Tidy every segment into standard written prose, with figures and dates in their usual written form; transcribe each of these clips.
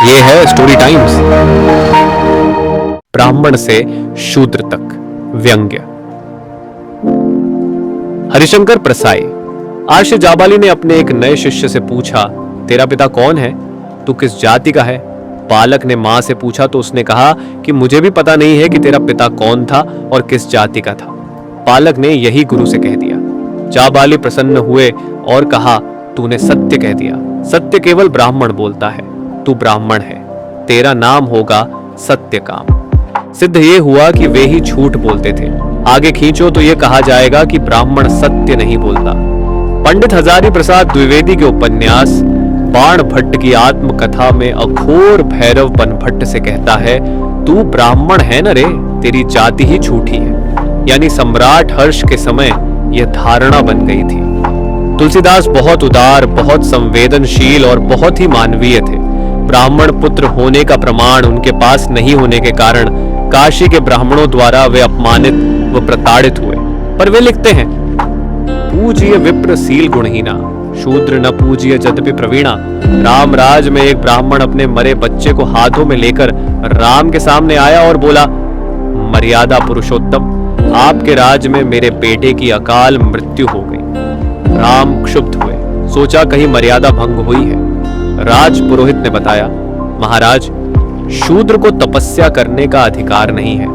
ये है story times. ब्राह्मण से शूद्र तक व्यंग्य। हरिशंकर प्रसाई। आर्ष जाबाली ने अपने एक नए शिष्य से पूछा, तेरा पिता कौन है? तू किस जाति का है? बालक ने मां से पूछा तो उसने कहा कि मुझे भी पता नहीं है कि तेरा पिता कौन था और किस जाति का था। बालक ने यही गुरु से कह दिया। जाबाली प्रसन्न हुए और कहा, तूने सत्य कह दिया। सत्य केवल ब्राह्मण बोलता है। तू ब्राह्मण है, तेरा नाम होगा सत्यकाम। सिद्ध ये हुआ कि वे ही झूठ बोलते थे। आगे खींचो तो ये कहा जाएगा कि ब्राह्मण सत्य नहीं बोलता। पंडित हजारी प्रसाद द्विवेदी के उपन्यास बाण भट्ट की आत्मकथा में अघोर भैरव बनभट्ट से कहता है, तू ब्राह्मण है न रे, तेरी जाति ही झूठी है। यानी सम्राट हर्ष के समय यह धारणा बन गई थी। तुलसीदास बहुत उदार, बहुत संवेदनशील और बहुत ही मानवीय थे। ब्राह्मण पुत्र होने का प्रमाण उनके पास नहीं होने के कारण काशी के ब्राह्मणों द्वारा वे अपमानित व प्रताड़ित हुए। पर वे लिखते हैं, पूज्य विप्र सील गुणहीना, शूद्र न पूज्य यद्यपि प्रवीणा। राम राज में एक ब्राह्मण अपने मरे बच्चे को हाथों में लेकर राम के सामने आया और बोला, मर्यादा पुरुषोत्तम, आपके राज में मेरे बेटे की अकाल मृत्यु हो गई। राम क्षुब्ध हुए, सोचा कहीं मर्यादा भंग हुई है। राज पुरोहित ने बताया, महाराज, शूद्र को तपस्या करने का अधिकार नहीं है,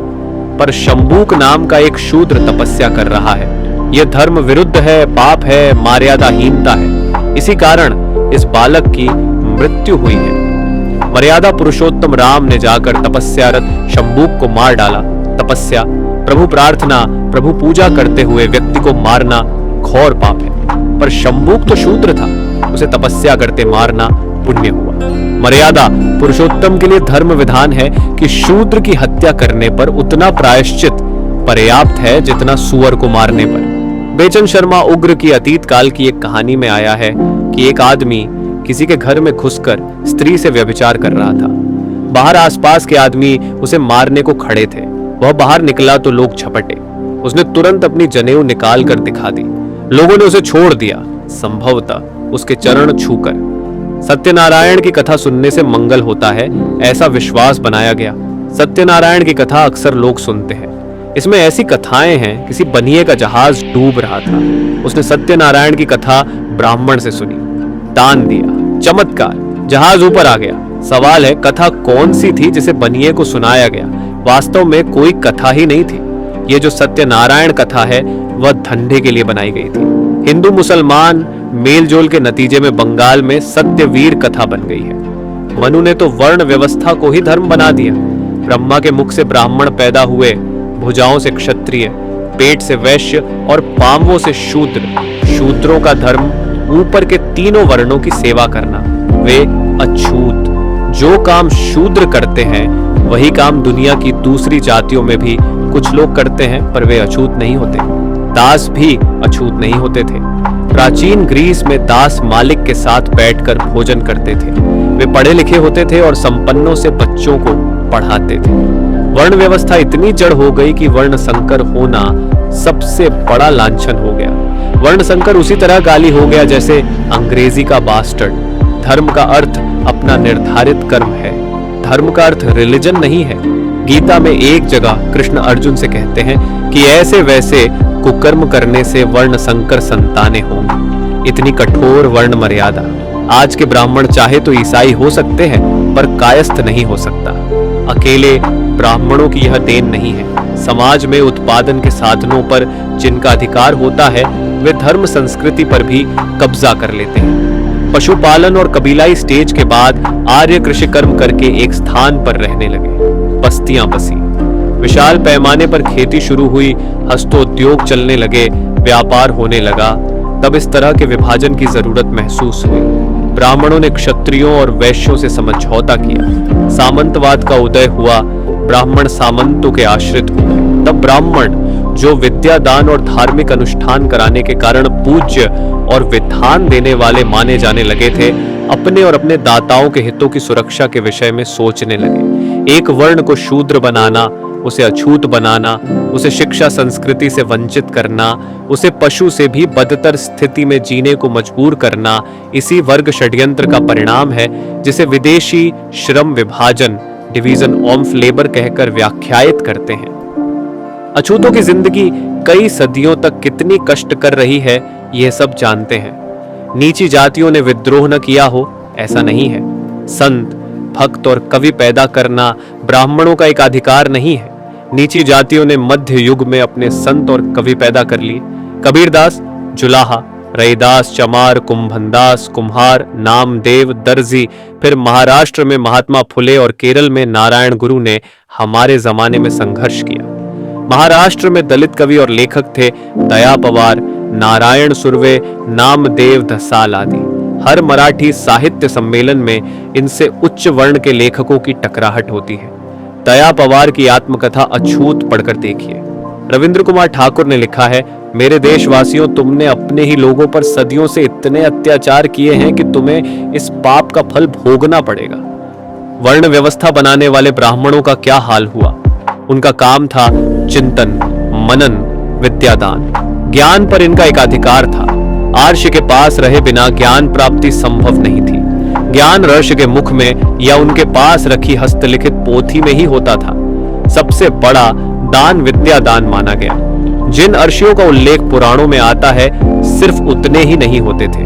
पर शंबूक नाम का एक शूद्र तपस्या कर रहा है। यह धर्म विरुद्ध है, पाप है, मर्यादाहीनता है। इसी कारण इस बालक की मृत्यु हुई है। मर्यादा पुरुषोत्तम राम ने जाकर तपस्यारत शंबूक को मार डाला। तपस्या, प्रभु प्रार्थना, प्रभु पूजा करते हुए व्यक्ति को मारना घोर पाप है। पर शंबूक तो शूद्र था, उसे तपस्या करते मारना पुण्य हुआ। मर्यादा पुरुषोत्तम के लिए धर्म विधान है कि शूद्र की हत्या करने पर उतना प्रायश्चित पर्याप्त है जितना सुअर को मारने पर। बेचन शर्मा उग्र की अतीत काल की एक कहानी में आया है कि एक आदमी किसी के घर में घुसकर स्त्री से व्यभिचार कर रहा था। बाहर आसपास के आदमी उसे मारने को खड़े थे। वह बाहर निकला तो लोग झपटे। उसने तुरंत अपनी जनेऊ निकाल कर दिखा दी। लोगों ने उसे छोड़ दिया, संभवतः उसके चरण छूकर। सत्यनारायण की कथा सुनने से मंगल होता है, ऐसा विश्वास बनाया गया। सत्यनारायण की कथा अक्सर लोग सुनते हैं। इसमें ऐसी कथाएं हैं, किसी बनिए का जहाज डूब रहा था। उसने सत्यनारायण की कथा ब्राह्मण से सुनी, दान दिया, चमत्कार, जहाज ऊपर आ गया। सवाल है, कथा कौन सी थी जिसे बनिए को सुनाया गया? वास्तव में कोई कथा ही नहीं थी। ये जो सत्यनारायण कथा है वह धंधे के लिए बनाई गई थी। हिंदू मुसलमान मेलजोल के नतीजे में बंगाल में सत्यवीर कथा बन गई है। मनु ने तो वर्ण व्यवस्था को ही धर्म बना दिया। ब्रह्मा के मुख से ब्राह्मण पैदा हुए, भुजाओं से क्षत्रिय, पेट से वैश्य और पांवों से शूद्र। शूद्रों का धर्म ऊपर के तीनों वर्णों की सेवा करना। वे अछूत। जो काम शूद्र करते हैं वही काम दुनिया की दूसरी जातियों में भी कुछ लोग करते हैं, पर वे अछूत नहीं होते। दास भी अछूत नहीं होते थे। प्राचीन ग्रीस में दास मालिक के साथ बैठकर भोजन करते थे। वे पढ़े लिखे होते थे और संपन्नों से बच्चों को पढ़ाते थे। वर्ण व्यवस्था इतनी जड़ हो गई कि वर्ण संकर होना सबसे बड़ा लांछन हो गया। वर्ण संकर उसी तरह गाली हो गया जैसे अंग्रेजी का बास्टर्ड। धर्म का अर्थ अपना निर्धारित कर्म है। धर्म का अर्थ रिलीजन नहीं है। गीता में एक जगह कृष्ण अर्जुन से कहते हैं कि ऐसे वैसे कुकर्म करने से वर्ण संकर संतानें होंगी। इतनी कठोर वर्ण मर्यादा। आज के ब्राह्मण चाहे तो ईसाई हो सकते हैं, पर कायस्थ नहीं हो सकता। अकेले ब्राह्मणों की यह देन नहीं है। समाज में उत्पादन के साधनों पर जिनका अधिकार होता है वे धर्म संस्कृति पर भी कब्जा कर लेते हैं। पशुपालन और कबीलाई स्टेज के बाद आर्य कृषि कर्म करके एक स्थान पर रहने लगे। बस्तियां बसी, विशाल पैमाने पर खेती शुरू हुई, हस्तोद्योग चलने लगे, व्यापार होने लगा। तब इस तरह के विभाजन की जरूरत महसूस हुई। ब्राह्मणों ने क्षत्रियों और वैश्यों से समझौता किया। सामंतवाद का उदय हुआ। ब्राह्मण सामंतों के आश्रित हुए। तब ब्राह्मण जो विद्या दान और धार्मिक अनुष्ठान कराने के कारण पूज्य और विधान देने वाले माने जाने लगे थे, अपने और अपने दाताओं के हितों की सुरक्षा के विषय में सोचने लगे। एक वर्ण को शूद्र बनाना उसे अछूत बनाना, उसे शिक्षा संस्कृति से वंचित करना, उसे पशु से भी बदतर स्थिति में जीने को मजबूर करना, इसी वर्ग षड्यंत्र का परिणाम है जिसे विदेशी श्रम विभाजन, डिवीजन ऑफ लेबर कहकर व्याख्यायित करते हैं। अछूतों की जिंदगी कई सदियों तक कितनी कष्ट कर रही है, यह सब जानते हैं। नीची जातियों ने विद्रोह न किया हो, ऐसा नहीं है। संत, भक्त और कवि पैदा करना ब्राह्मणों का एक अधिकार नहीं है। नीची जातियों ने मध्य युग में अपने संत और कवि पैदा कर लिए। कबीरदास, जुलाहा, रैदास, चमार, कुंभनदास, कुम्हार, नामदेव, दर्जी, फिर महाराष्ट्र में महात्मा फुले और केरल में नारायण गुरु ने हमारे जमाने में संघर्ष किया। महाराष्ट्र में दलित कवि और लेखक थे दया पवार, नारायण सुर्वे, नामदेव धसाल आदि। हर मराठी साहित्य सम्मेलन में इनसे उच्च वर्ण के लेखकों की टकराहट होती है। दया पवार की आत्मकथा अछूत पढ़कर देखिए। रविंद्र कुमार ठाकुर ने लिखा है, मेरे देशवासियों, तुमने अपने ही लोगों पर सदियों से इतने अत्याचार किए हैं कि तुम्हें इस पाप का फल भोगना पड़ेगा। वर्ण व्यवस्था बनाने वाले ब्राह्मणों का क्या हाल हुआ? उनका काम था चिंतन, मनन, विद्यादान। ज्ञान पर इनका एक अधिकार था। आर्ष के पास रहे बिना ज्ञान प्राप्ति संभव नहीं थी। ज्ञान ऋषि के मुख में या उनके पास रखी हस्तलिखित पोथी में ही होता था। सबसे बड़ा दान विद्यादान माना गया। जिन अर्षियों का उल्लेख पुराणों में आता है, सिर्फ उतने ही नहीं होते थे।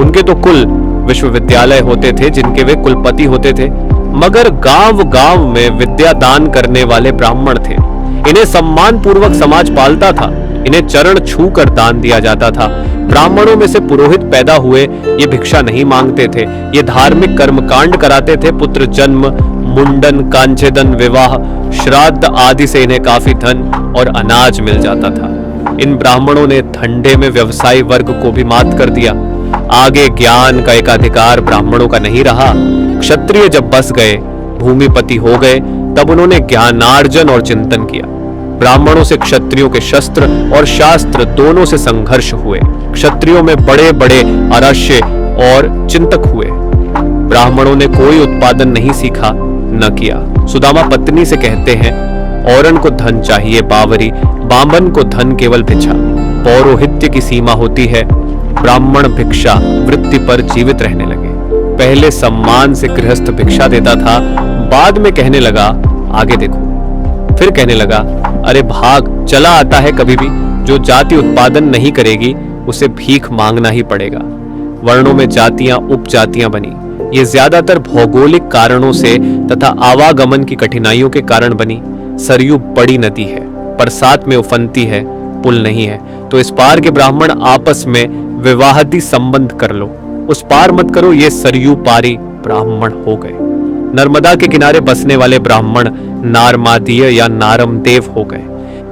उनके तो कुल विश्वविद्यालय होते थे जिनके वे कुलपति होते थे। मगर गांव गांव में विद्यादान करने वाले ब्राह्मण थे। इन्हें सम्मान पूर्वक समाज पालता था। इन्हें चरण छू कर दान दिया जाता था। ब्राह्मणों में से पुरोहित पैदा हुए, ये भिक्षा नहीं मांगते थे। ये धार्मिक कर्मकांड कराते थे। पुत्र जन्म, मुंडन, कांचेदन, विवाह, श्राद्ध आदि से इन्हें काफी धन और अनाज मिल जाता था। इन ब्राह्मणों ने धंधे में व्यवसायी वर्ग को भी मात कर दिया। आगे ज्ञान का एक अधिकार ब्राह्मणों का नहीं रहा। क्षत्रिय जब बस गए, भूमिपति हो गए, तब उन्होंने ज्ञानार्जन और चिंतन किया। ब्राह्मणों से क्षत्रियों के शस्त्र और शास्त्र दोनों से संघर्ष हुए। क्षत्रियों में बड़े बड़े अरश्य और चिंतक हुए। ब्राह्मणों ने कोई उत्पादन नहीं सीखा न किया। सुदामा पत्नी से कहते हैं, औरन को धन चाहिए बावरी, बामन को धन केवल भिक्षा। पौरोहित्य की सीमा होती है। ब्राह्मण भिक्षा वृत्ति पर जीवित रहने लगे। पहले सम्मान से गृहस्थ भिक्षा देता था, बाद में कहने लगा आगे देखो। फिर कहने लगा, अरे भाग, चला आता है कभी भी। जो जाति उत्पादन नहीं करेगी उसे भीख मांगना ही पड़ेगा। वर्णों में जातियां उपजातियां बनी। ये ज्यादातर भौगोलिक कारणों से तथा आवागमन की कठिनाइयों के कारण बनी। सरयू बड़ी नदी है पर साथ में उफनती है, पुल नहीं है, तो इस पार के ब्राह्मण आपस में विवाहादी संबंध कर लो, उस पार मत करो, ये सरयू पारी ब्राह्मण हो गए। नर्मदा के किनारे बसने वाले ब्राह्मण नारमादीय या नारमदेव हो गए।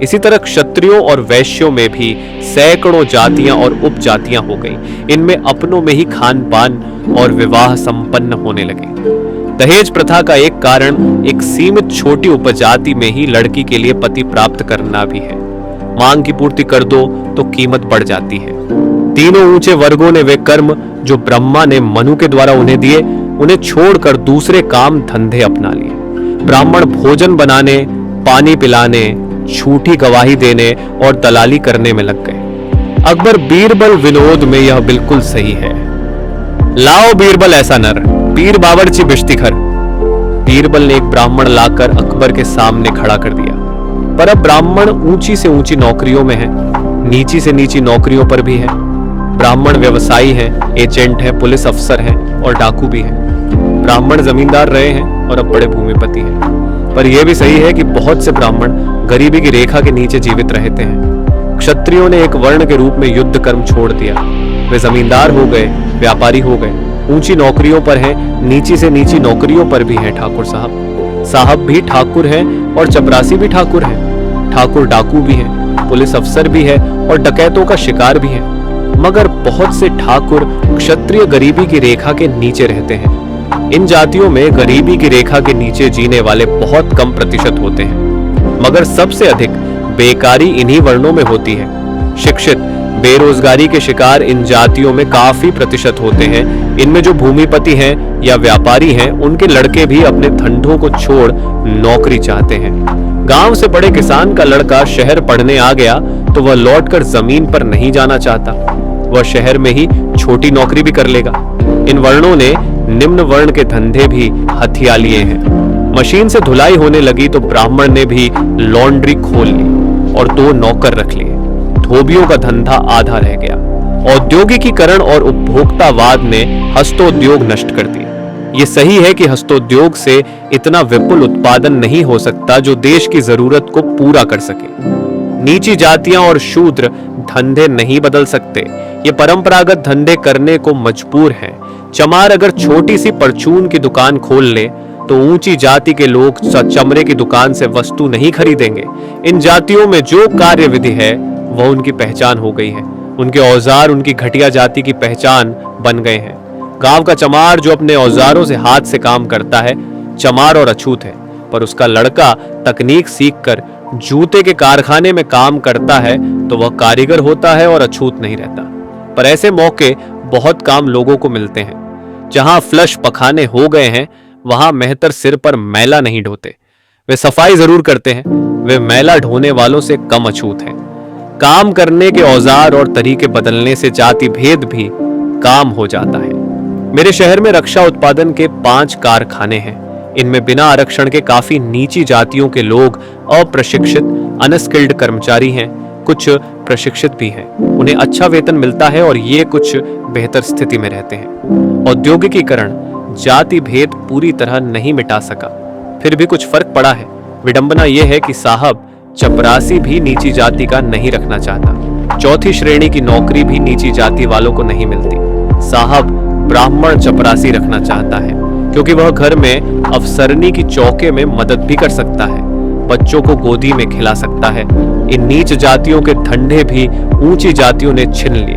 इसी तरह क्षत्रियों और वैश्यों में भी सैकड़ों जातियां और उपजातियां हो गई। इनमें अपनों में ही खान पान और विवाह संपन्न होने लगे। दहेज प्रथा का एक कारण एक सीमित छोटी उपजाति में ही लड़की के लिए पति प्राप्त करना भी है। मांग की पूर्ति कर दो तो कीमत बढ़ जाती है। तीनों ऊंचे वर्गों ने वे कर्म जो ब्रह्मा ने मनु के द्वारा उन्हें दिए, उन्हें छोड़कर दूसरे काम धंधे अपना लिए। ब्राह्मण भोजन बनाने, पानी पिलाने, झूठी गवाही देने और दलाली करने में लग गए। अकबर बीरबल विनोद में यह बिल्कुल सही है। लाओ बीरबल ऐसा नर, पीर बावर्ची बिश्तिखर। बीरबल ने एक ब्राह्मण लाकर अकबर के सामने खड़ा कर दिया। पर अब ब्राह्मण ऊंची से ऊंची नौकरियों में है, नीची से नीची नौकरियों पर भी है। ब्राह्मण व्यवसायी हैं, एजेंट हैं, पुलिस अफसर हैं और डाकू भी हैं। ब्राह्मण जमींदार रहे हैं और अब बड़े भूमिपति हैं। पर यह भी सही है कि बहुत से ब्राह्मण गरीबी की रेखा के नीचे जीवित रहते हैं। क्षत्रियों ने एक वर्ण के रूप में युद्ध कर्म छोड़ दिया। वे जमींदार हो गए, व्यापारी हो गए, ऊंची नौकरियों पर हैं, नीची से नीची नौकरियों पर भी हैं। ठाकुर साहब भी ठाकुर हैं और चपरासी भी ठाकुर हैं। ठाकुर डाकू भी हैं, पुलिस अफसर भी है और डकैतों का शिकार भी है। मगर बहुत से ठाकुर क्षत्रिय गरीबी की रेखा के नीचे रहते हैं। इन जातियों में गरीबी की रेखा के नीचे जीने वाले बहुत कम प्रतिशत होते हैं, मगर सबसे अधिक बेकारी इन्हीं वर्णों में होती है। शिक्षित बेरोजगारी के शिकार इन जातियों में काफी प्रतिशत होते हैं। इनमें जो भूमिपति हैं या व्यापारी हैं, उनके लड़के भी अपने धंधों को छोड़ नौकरी चाहते हैं। गांव से बड़े किसान का लड़का शहर पढ़ने आ गया तो वह लौटकर जमीन पर नहीं जाना चाहता, वह शहर में ही छोटी नौकरी भी कर लेगा। इन वर्णों ने निम्न वर्ण के धंधे भी हथिया लिए हैं। मशीन से धुलाई होने लगी तो ब्राह्मण ने भी लॉन्ड्री खोल ली और 2 नौकर रख लिए। धोबियों का धंधा आधा रह गया। औद्योगिकीकरण और उपभोक्तावाद ने हस्तोद्योग नष्ट कर दिए। ये सही है कि हस्तोद्योग से इतना विपुल उत्पादन नहीं हो सकता जो देश की जरूरत को पूरा कर सके। नीची जातियां और शूद्र धंधे नहीं बदल सकते, ये परंपरागत धंधे करने को मजबूर हैं। चमार अगर छोटी सी परचून की दुकान खोल ले तो ऊंची जाति के लोग चमड़े की दुकान से वस्तु नहीं खरीदेंगे। इन जातियों में जो कार्य विधि है वह उनकी पहचान हो गई है। उनके औजार उनकी घटिया जाति की पहचान बन गए हैं। गांव का चमार जो अपने औजारों से हाथ से काम करता है, चमार और अछूत है, पर उसका लड़का तकनीक सीखकर जूते के कारखाने में काम करता है तो वह कारीगर होता है और अछूत नहीं रहता। पर ऐसे मौके बहुत काम लोगों को मिलते हैं। जहां फ्लश पखाने हो गए हैं वहां मेहतर सिर पर मैला नहीं ढोते। वे सफाई जरूर करते हैं, वे मैला ढोने वालों से कम अछूत हैं। काम करने के औजार और तरीके बदलने से जाति भेद भी काम हो जाता है। मेरे शहर में रक्षा उत्पादन के 5 कारखाने हैं। इनमें बिना आरक्षण के काफी नीची जातियों के लोग, अप्रशिक्षित अनस्किल्ड कर्मचारी हैं, कुछ प्रशिक्षित भी हैं। उन्हें अच्छा वेतन मिलता है और ये कुछ बेहतर स्थिति में रहते हैं। औद्योगिकीकरण जाति भेद पूरी तरह नहीं मिटा सका, फिर भी कुछ फर्क पड़ा है। विडंबना यह है कि साहब चपरासी भी नीची जाति का नहीं रखना चाहता। 4थी श्रेणी की नौकरी भी नीची जाति वालों को नहीं मिलती। साहब ब्राह्मण चपरासी रखना चाहता है क्योंकि वह घर में अफसरनी की चौके में मदद भी कर सकता है, बच्चों को गोदी में खिला सकता है। इन नीच जातियों के धंधे भी ऊंची जातियों ने छीन लिए।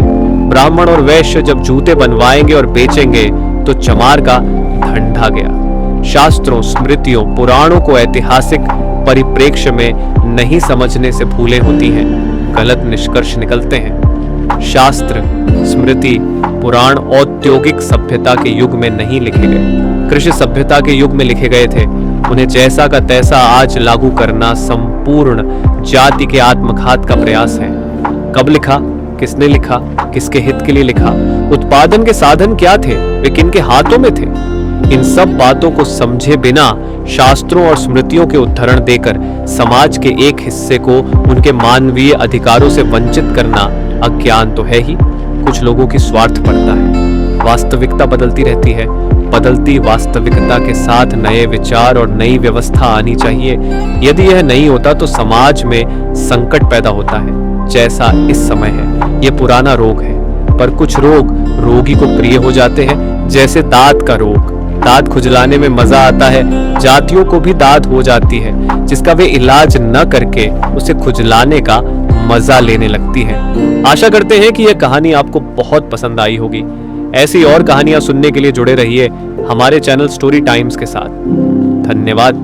ब्राह्मण और वैश्य जब जूते बनवाएंगे और बेचेंगे तो चमार का धंधा गया। शास्त्रों, स्मृतियों, पुराणों को ऐतिहासिक परिप्रेक्ष्य में नहीं समझने से भूलें होती हैं, गलत निष्कर्ष निकलते हैं। शास्त्र, स्मृति, पुराण औद्योगिक सभ्यता के युग में नहीं लिखे गए, कृषि सभ्यता के युग में लिखे गए थे। उन्हें जैसा का तैसा आज लागू करना संपूर्ण जाति के आत्मघात का प्रयास है। कब लिखा, किसने लिखा, किसके हित के लिए लिखा, उत्पादन के साधन क्या थे, वे किनके हाथों में थे, इन सब बातों को समझे बिना शास्त्रों और स्मृतियों के उद्धरण देकर समाज के एक हिस्से को उनके मानवीय अधिकारों से वंचित करना अज्ञान तो है ही, कुछ लोगों की स्वार्थ पड़ता है। वास्तविकता बदलती रहती है, बदलती वास्तविकता के साथ नए विचार और नई व्यवस्था आनी चाहिए। यदि यह नहीं होता तो समाज में संकट पैदा होता है, जैसा इस समय है। यह पुराना रोग है, पर कुछ रोग रोगी को प्रिय हो जाते हैं, जैसे दांत का रोग। दांत खुजलाने में मजा आता है, जातियों को भी दांत हो जाती है जिसका वे इलाज न करके उसे खुजलाने का मजा लेने लगती हैं। आशा करते हैं कि यह कहानी आपको बहुत पसंद आई होगी। ऐसी और कहानियां सुनने के लिए जुड़े रहिए हमारे चैनल स्टोरी टाइम्स के साथ। धन्यवाद।